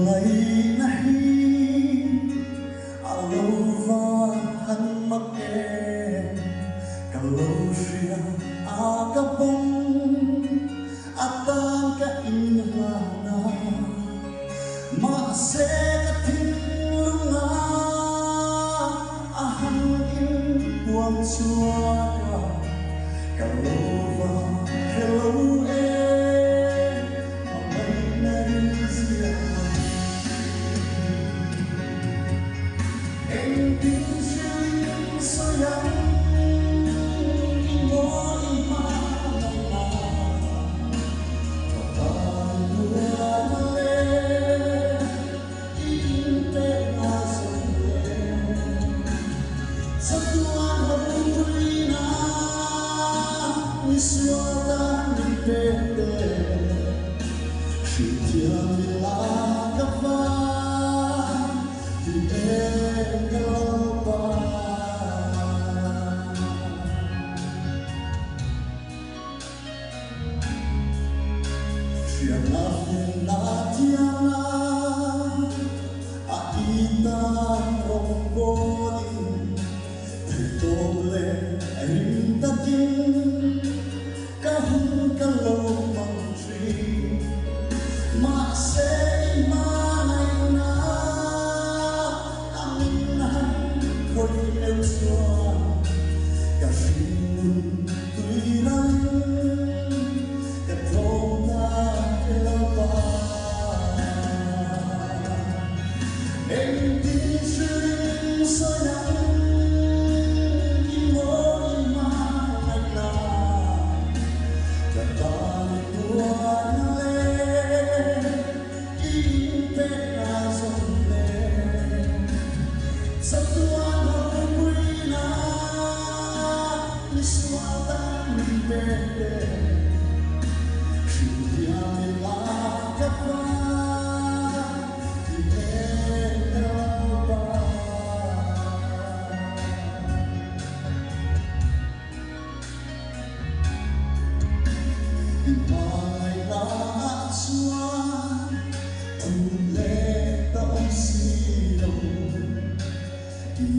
ngày nay lâu và thân mắc em cả lâu riêng cả bông tan cả in na mà sẽ tin lúc hằng in buông xua cả lâu và lâu em mà ngày nay riêng em tin duyên sao yang suota mi perde si ti la capa di Eropa siapa natiana aita romboni tole rintakin kahung kalau mangsi masih mana na aminan koi elsua kasih tuiran ketrona kelapa entin sayang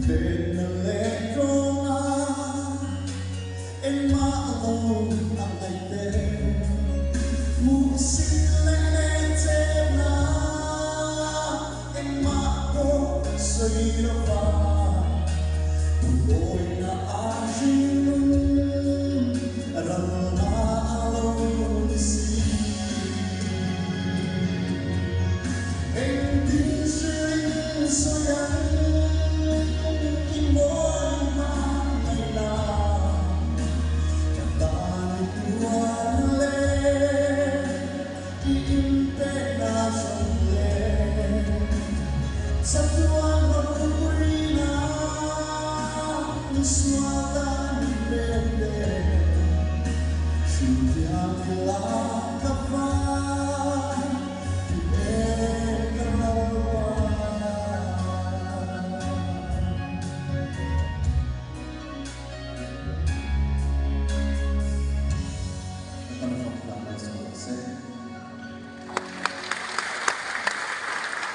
bên lệ rona em mơ ang ngày tên mù xin lệ chết na em mơ xây ra ba tôi na ajin rana alone si em tin duyên sao yang Satuan berkumpulina Suatan bende Sudah bila kapan